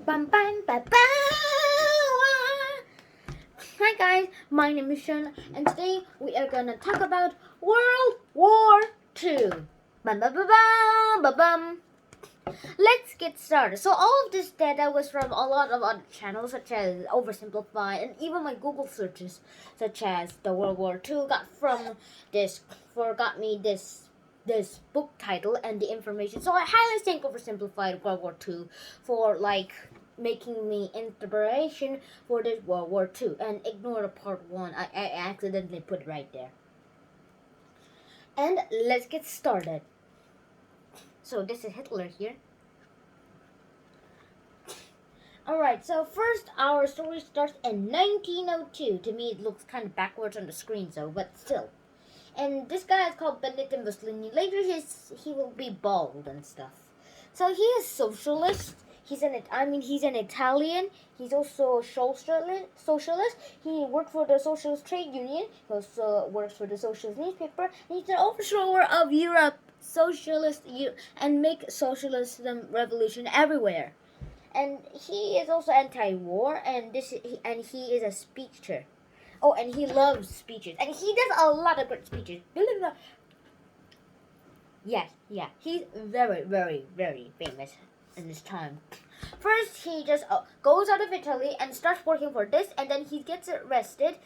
Bam bam ba ba. Hi guys, my name is Sean, and today we are gonna talk about World War II. Bam bam ba bam ba bam. Let's get started. So all of this data was from a lot of other channels, such as Oversimplified, and even my Google searches, such as the World War II, got me this book title and the information. So I highly thank Oversimplified World War II for making me inspiration for this World War II, and ignore the part one. I accidentally put right there. And let's get started. So this is Hitler here. Alright, so first our story starts in 1902. To me it looks kind of backwards on the screen though, but still. And this guy is called Benito Mussolini. Later he will be bald and stuff. So he is socialist. He's an Italian. He's also a socialist. He worked for the Socialist Trade Union. He also works for the Socialist newspaper. And he's an overthrower of Europe, and make socialism revolution everywhere. And he is also anti-war, and he is a speaker. Oh, and he loves speeches, and he does a lot of good speeches. Yes, yeah, he's very, very, very famous in this time. First, he just goes out of Italy and starts working for this, and then he gets arrested.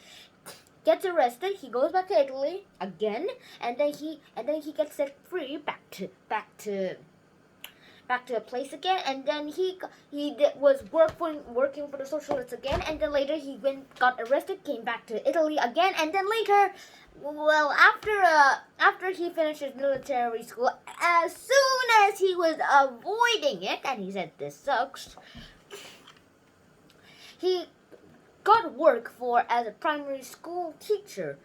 He goes back to Italy again, and then he gets set free back to a place again, and then was working for the socialists again, and then later he got arrested, came back to Italy again, and then later, well, after he finished his military school, as soon as he was avoiding it, and he said this sucks, he got work as a primary school teacher.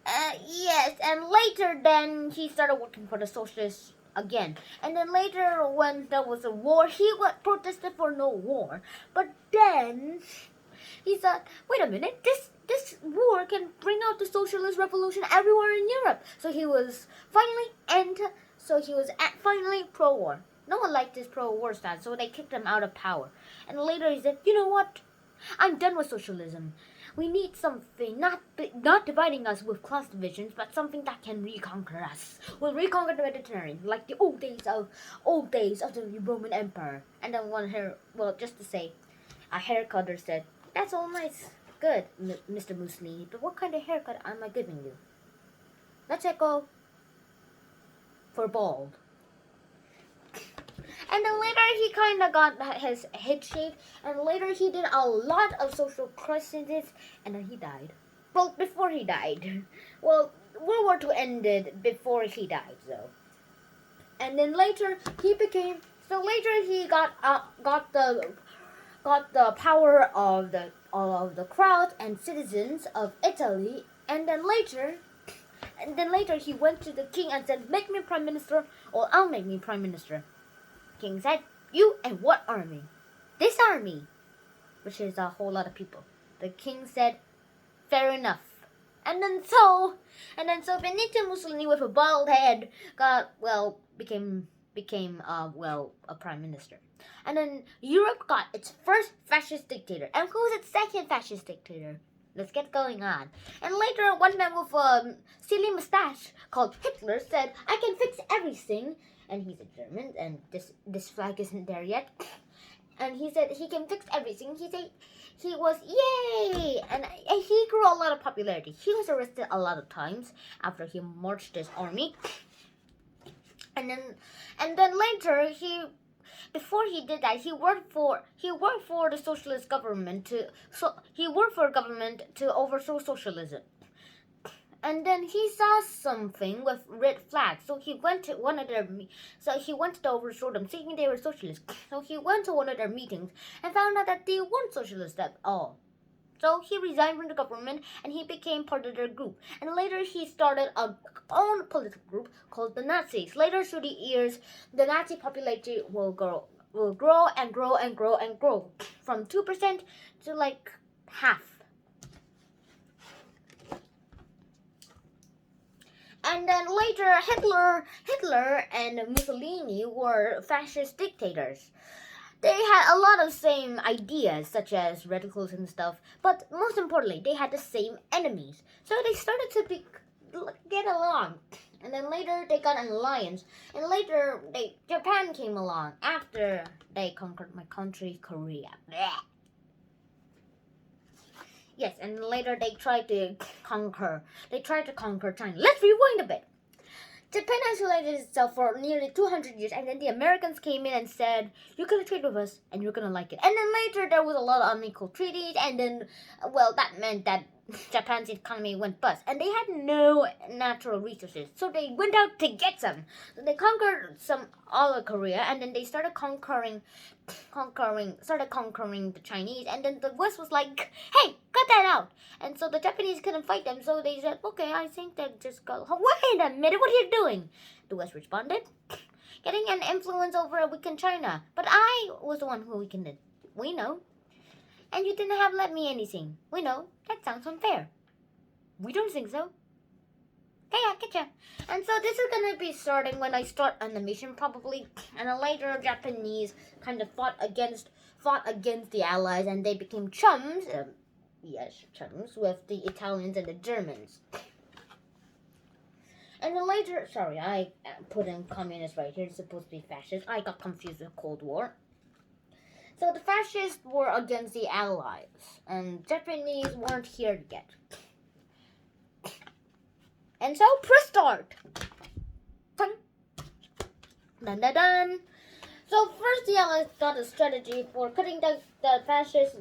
Yes, and later then he started working for the socialists again. And then later, when there was a war, he protested for no war. But then he thought, wait a minute, this war can bring out the socialist revolution everywhere in Europe. So he was finally pro-war. No one liked his pro-war stance, so they kicked him out of power. And later he said, you know what? I'm done with socialism. We need something not dividing us with class divisions, but something that can reconquer us. We'll reconquer the Mediterranean, like the old days of the Roman Empire. And then just to say, a haircutter said, "That's all nice, good, Mr. Mussolini, but what kind of haircut am I giving you? Let's go for bald." And then later he kind of got his head shaved, and later he did a lot of social crises, and then he died. Well, before he died. Well, World War II ended before he died, though. And then later he got the power of the crowd and citizens of Italy, and then later he went to the king and said, "Make me prime minister, or I'll make me prime minister." King said, "You and what army?" "This army," which is a whole lot of people. The king said, "Fair enough." And then so Benito Mussolini with a bald head became a prime minister. And then Europe got its first fascist dictator. And who's its second fascist dictator? Let's get going on. And later, one man with a silly mustache called Hitler said, "I can fix everything." And he's a German, and this flag isn't there yet. And he said he can fix everything. He said he was yay, and he grew a lot of popularity. He was arrested a lot of times after he marched his army. And then later before he did that, he worked for the socialist government to overthrow socialism. And then he saw something with red flags, so he went to overthrow them, thinking they were socialists. So he went to one of their meetings and found out that they weren't socialists at all. So he resigned from the government and he became part of their group. And later he started a own political group called the Nazis. Later through the years, the Nazi population will grow and grow and grow and grow from 2% to like half. And then later, Hitler and Mussolini were fascist dictators. They had a lot of same ideas, such as radicals and stuff, but most importantly, they had the same enemies. So they started to get along. And then later they got an alliance. And later Japan came along after they conquered my country, Korea. Blech. Yes, and later they tried to conquer China. Let's rewind a bit. Japan isolated itself for nearly 200 years, and then the Americans came in and said, "You're gonna trade with us, and you're gonna like it." And then later there was a lot of unequal treaties, and then, well, that meant that Japan's economy went bust, and they had no natural resources, so they went out to get some. So they conquered all of Korea, and then they started conquering the Chinese, and then the West was like, "Hey, cut that out!" And so the Japanese couldn't fight them, so they said, "Okay, I think that just go." Wait a minute, what are you doing? The West responded, "Getting an influence over a weakened China, but I was the one who weakened it. We know. And you didn't have let me anything. We know. That sounds unfair. We don't think so. Okay, I get ya." And so this is gonna be starting when I start animation probably, and then later Japanese kind of fought against the Allies, and they became chums. Chums with the Italians and the Germans. And then later, sorry, I put in communist right here. It's supposed to be fascist. I got confused with Cold War. So the fascists were against the Allies, and Japanese weren't here yet. And so, press start. Dun, dun, dun, dun. So first, the Allies got a strategy for cutting the fascist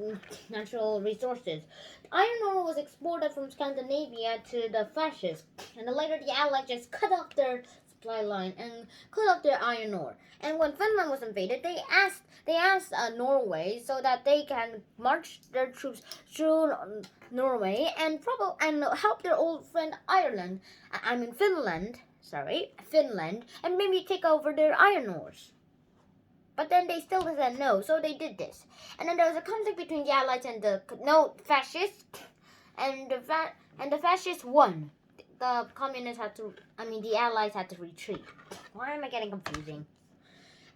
natural resources. Iron ore was exported from Scandinavia to the fascists, and then later the Allies just cut off their supply line and cut off their iron ore. And when Finland was invaded, they asked Norway so that they can march their troops through Norway and help their old friend Finland, and maybe take over their iron ores. But then they still said no, so they did this. And then there was a conflict between the Allies and the fascists, and the fascists won. The Allies had to retreat. Why am I getting confusing?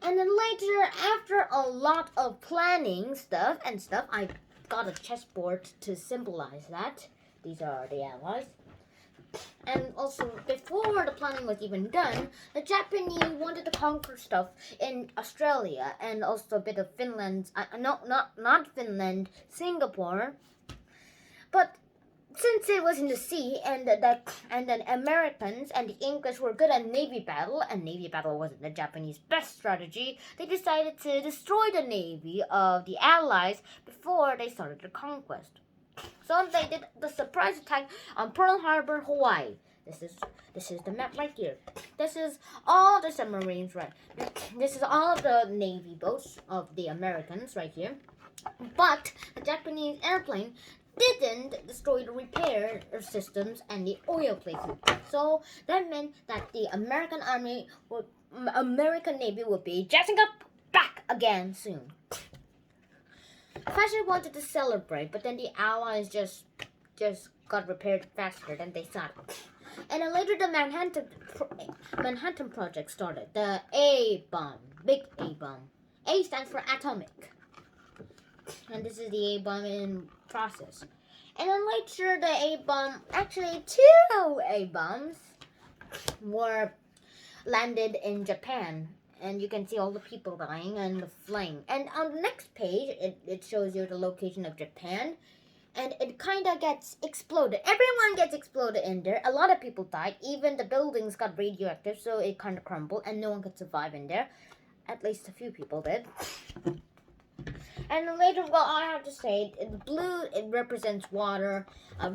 And then later, after a lot of planning stuff, I got a chessboard to symbolize that. These are the Allies. And also, before the planning was even done, the Japanese wanted to conquer stuff in Australia and also a bit of Finland. Not Finland, Singapore. But since it was in the sea, and the Americans and the English were good at navy battle, and navy battle wasn't the Japanese best strategy, they decided to destroy the navy of the Allies before they started the conquest. So they did the surprise attack on Pearl Harbor, Hawaii. This is the map right here. This is all the submarines right. This is all of the navy boats of the Americans right here. But the Japanese airplane didn't destroy the repair systems and the oil places. So that meant that the American Navy would be jazzing up back again soon. Fascists wanted to celebrate, but then the Allies just got repaired faster than they thought. And then later the Manhattan Project started. The A-bomb, big A-bomb. A stands for atomic. And this is the A-bomb in process. And then later the A-bomb, actually 2 A-bombs were landed in Japan. And you can see all the people dying and the flame. And on the next page, it shows you the location of Japan. And it kind of gets exploded. Everyone gets exploded in there. A lot of people died. Even the buildings got radioactive, so it kind of crumbled. And no one could survive in there. At least a few people did. And later, well, I have to say, blue, it represents water.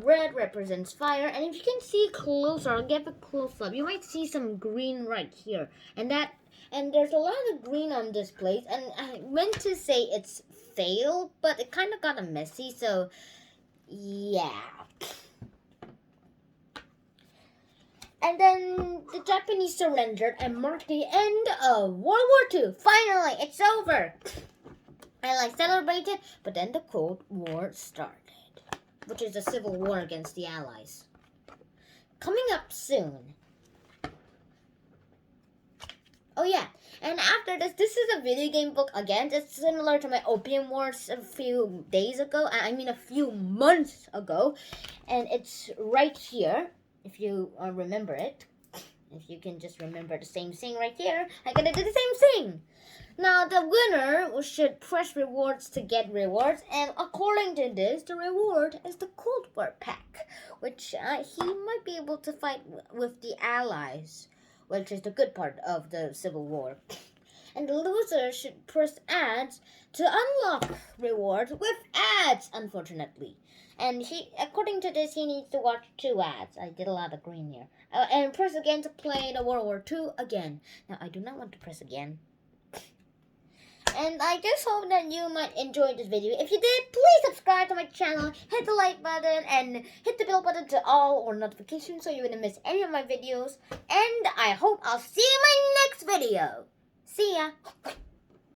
Red represents fire. And if you can see closer, I'll give a close-up. You might see some green right here. And there's a lot of green on this place. And I meant to say it's failed, but it kind of got messy. So, yeah. And then the Japanese surrendered and marked the end of World War II. Finally, it's over. And I celebrated, but then the Cold War started, which is a civil war against the Allies. Coming up soon. Oh yeah, and after this is a video game book again. It's similar to my Opium Wars a few days ago. I mean a few months ago, and it's right here. If you remember it, if you can just remember the same thing right here, I'm gonna do the same thing. Now the winner should press rewards to get rewards, and according to this, the reward is the Cold War pack, which he might be able to fight with the Allies, which is the good part of the Civil War. And the loser should press ads to unlock rewards with ads, unfortunately. And according to this, he needs to watch 2 ads. I did a lot of green here. And press again to play the World War II again. Now, I do not want to press again. And I just hope that you might enjoy this video. If you did, please subscribe to my channel, hit the like button, and hit the bell button to all or notifications so you wouldn't miss any of my videos. And I hope I'll see you in my next video. See ya!